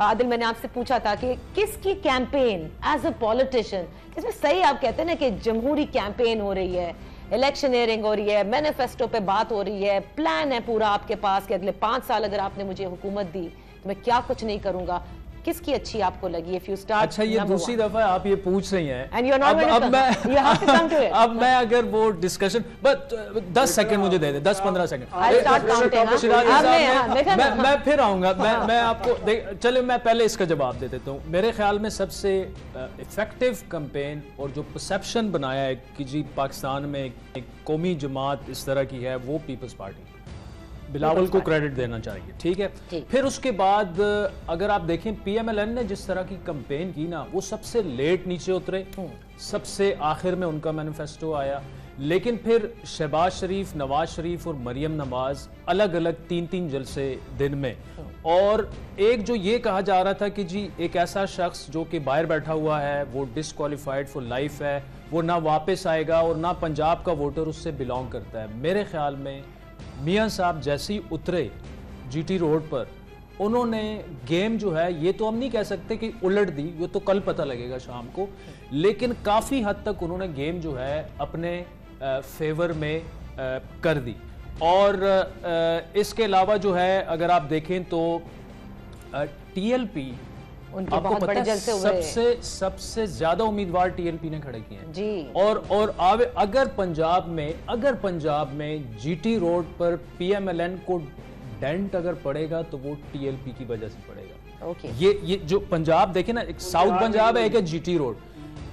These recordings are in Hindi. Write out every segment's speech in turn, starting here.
आदिल मैंने आपसे पूछा था कि किसकी कैंपेन एज अ पॉलिटिशियन, इसमें सही आप कहते हैं ना कि जमहूरी कैंपेन हो रही है, इलेक्शनियरिंग हो रही है, मैनिफेस्टो पे बात हो रही है, प्लान है पूरा आपके पास कि अगले 5 साल अगर आपने मुझे हुकूमत दी तो मैं क्या कुछ नहीं करूंगा, किसकी अच्छी आपको लगी? If you start. अच्छा, ये दूसरी दफा आप ये पूछ रही हैं एंड यू आर नॉट अब मैं अगर वो डिस्कशन बट 10 सेकंड मुझे दे दे, 10-15 सेकंड मैं फिर आऊंगा। मैं आपको चले मैं पहले इसका जवाब दे देता हूँ। मेरे ख्याल में सबसे इफेक्टिव कैंपेन और जो परसेप्शन बनाया है कि जी पाकिस्तान में एक कौमी जमात इस तरह की है, वो पीपल्स पार्टी, बिलावल को क्रेडिट देना चाहिए, ठीक है। फिर उसके बाद अगर आप देखें पीएमएलएन ने जिस तरह की कैंपेन की ना, वो सबसे लेट नीचे उतरे, सबसे आखिर में उनका मैनिफेस्टो आया, लेकिन फिर शहबाज शरीफ, नवाज शरीफ और मरियम नवाज अलग अलग 3-3 जलसे दिन में, और एक जो ये कहा जा रहा था कि जी एक ऐसा शख्स जो कि बाहर बैठा हुआ है वो डिसक्वालीफाइड फॉर लाइफ है, वो ना वापस आएगा और ना पंजाब का वोटर उससे बिलोंग करता है। मेरे ख्याल में मियां साहब जैसे ही उतरे जीटी रोड पर, उन्होंने गेम जो है, ये तो हम नहीं कह सकते कि उलट दी, ये तो कल पता लगेगा शाम को, लेकिन काफ़ी हद तक उन्होंने गेम जो है अपने फेवर में कर दी। और इसके अलावा जो है अगर आप देखें तो टीएलपी, आपको पता है सबसे ज्यादा उम्मीदवार टीएलपी ने खड़े किए हैं जी। और अगर पंजाब में जीटी रोड पर पीएमएलएन को डेंट अगर पड़ेगा तो वो टीएलपी की वजह से पड़ेगा। ये जो पंजाब देखे ना, एक साउथ पंजाब है, एक है जीटी रोड।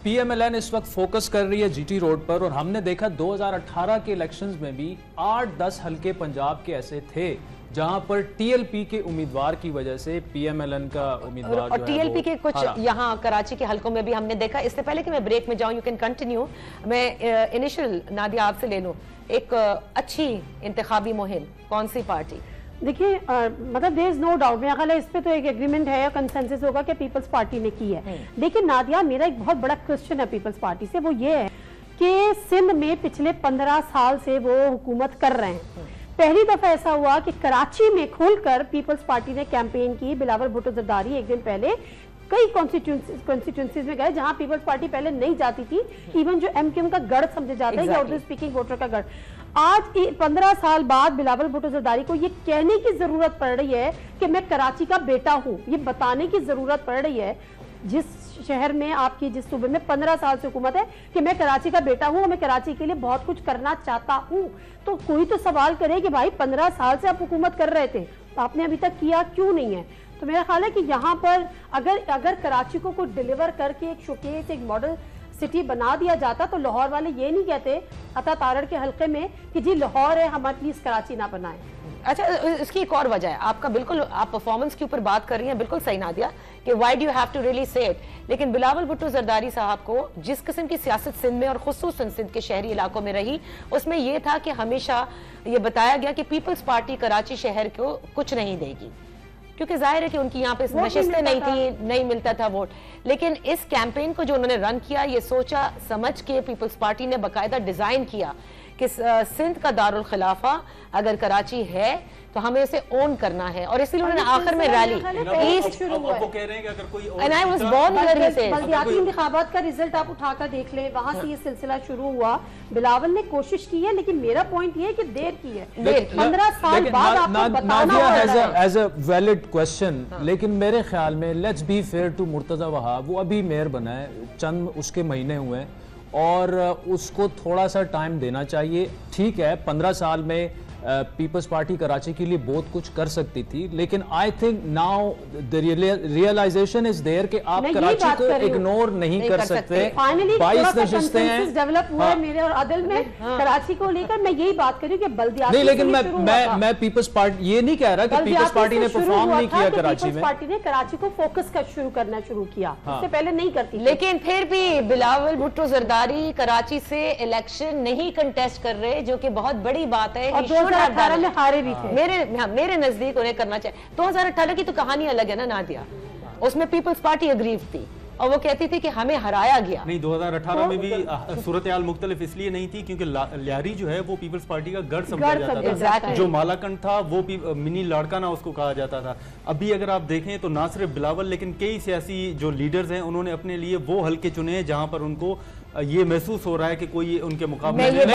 पीएमएलएन इस वक्त फोकस कर रही है जीटी रोड पर, और हमने देखा 2018 के इलेक्शंस में भी 8-10 हल्के पंजाब के ऐसे थे जहां पर टीएलपी के उम्मीदवार की वजह से पीएमएलएन का उम्मीदवार और टीएलपी के कुछ यहाँ कराची के हलकों में भी हमने देखा। इससे पहले कि मैं ब्रेक में जाऊं, यू कैन कंटिन्यू, मैं इनिशियल नादिया आपसे ले लूं, एक अच्छी इंतखाबी मुहिम कौन सी पार्टी? देखिए मतलब देयर इज नो डाउट, मेरा ख्याल है इस पे तो एक एग्रीमेंट है, कंसेंसस होगा कि पीपल्स पार्टी ने की है। लेकिन नादिया, मेरा एक बहुत बड़ा क्वेश्चन है पीपल्स पार्टी से, वो ये है कि सिंध में पिछले 15 साल से वो हुकूमत कर रहे हैं। पहली दफा ऐसा हुआ कि कराची में खुलकर पीपल्स पार्टी ने कैंपेन की। बिलावल भुट्टो जरदारी एक दिन पहले कई कॉन्स्टिट्यूंसीज में गए जहां पीपल्स पार्टी पहले नहीं जाती थी, इवन जो एमक्यूएम का गढ़ समझे जाता है या उर्दू स्पीकिंग वोटर का गढ़। आज 15 साल बाद बिलावल भुट्टो जरदारी को ये कहने की जरूरत पड़ रही है कि मैं कराची का बेटा हूं, ये बताने की जरूरत पड़ रही है जिस शहर में आपकी, जिस सूबे में 15 साल से हुकूमत है, कि मैं कराची का बेटा हूं, मैं कराची के लिए बहुत कुछ करना चाहता हूं। तो कोई तो सवाल करे कि भाई 15 साल से आप हुकूमत कर रहे थे, आपने अभी तक किया क्यों नहीं है? तो मेरा ख्याल है कि यहाँ पर अगर कराची को कुछ डिलीवर करके एक शोकेस, एक मॉडल सिटी बना दिया जाता, तो लाहौर वाले ये नहीं कहते अता तारड़ के हल्के में कि जी लाहौर है, हम प्लीज कराची ना बनाए। अच्छा, इसकी एक और वजह है, आपका बिल्कुल, आप परफॉर्मेंस के ऊपर बात कर रही हैं, बिल्कुल सही नादिया, कि why do you have to really say it. लेकिन बिलावल भुट्टो जरदारी साहब को जिस किस्म की सियासत सिंध में और खुसूसन सिंध के शहरी इलाकों में रही, उसमें यह था कि हमेशा ये बताया गया कि पीपल्स पार्टी कराची शहर को कुछ नहीं देगी, क्योंकि जाहिर है कि उनकी यहाँ पे नशिस्तें नहीं थी, नहीं मिलता था वोट। लेकिन इस कैंपेन को जो उन्होंने रन किया, ये सोचा समझ के पीपल्स पार्टी ने बाकायदा डिजाइन किया कि सिंध का दारुल खिलाफा अगर कराची है तो हमें इसे ओन करना है, और इसीलिए उन्होंने आखिर में रैली ईस्ट शुरू हुआ। वो कह रहे हैं कि अगर कोई and I was born here, he said बल्दियाती इंतखाबात का रिजल्ट आप उठाकर देख लें, वहां से ये सिलसिला शुरू हुआ। बिलावल ने कोशिश की है, लेकिन मेरा पॉइंट ये है कि देर की है, 15 साल बाद आपको बताना होगा। एज अ वैलिड क्वेश्चन, लेकिन मेरे ख्याल में let's be fair to Murtaza Wahab, वो अभी मेयर बना है, चंद उसके महीने हुए हैं, और उसको थोड़ा सा टाइम देना चाहिए। ठीक है, 15 साल में पीपल्स पार्टी कराची के लिए बहुत कुछ कर सकती थी, लेकिन I think now the realization is there कि आप कराची को इग्नोर नहीं कर सकते। 22 नशिस्तें हैं, डेवलप हुआ है मेरे और अदल में कराची को लेकर। मैं यही बात करी कि बल्दियाती नहीं, लेकिन मैं पीपल्स पार्टी ये नहीं कह रहा कि पीपल्स पार्टी ने परफॉर्म नहीं किया कराची में। पार्टी ने कराची को फोकस करना शुरू किया, उससे पहले नहीं करती। लेकिन फिर भी बिलावल भुट्टो जरदारी कराची से इलेक्शन नहीं कंटेस्ट कर रहे, जो कि बहुत बड़ी बात है। 2018 में हारे भी थे। मेरे नजदीक उन्हें करना चाहिए। 2018 की तो कहानी अलग है ना नादिया, उसमें पीपल्स पार्टी अग्रीव थी, और वो कहती थी कि हमें हराया गया। नहीं, 2018 में भी सूरत हाल मुख्तलिफ इसलिए नहीं थी क्योंकि लियारी जो है वो पीपल्स पार्टी का गढ़ समझा जाता था। जो मालाकंड था वो मिनी लाड़काना उसको कहा जाता था। अभी अगर आप देखें तो ना सिर्फ बिलावल लेकिन कई सियासी जो लीडर्स हैं उन्होंने अपने लिए वो हल्के चुने हैं जहां पर उनको ये महसूस हो रहा है कि कोई उनके मुकाबले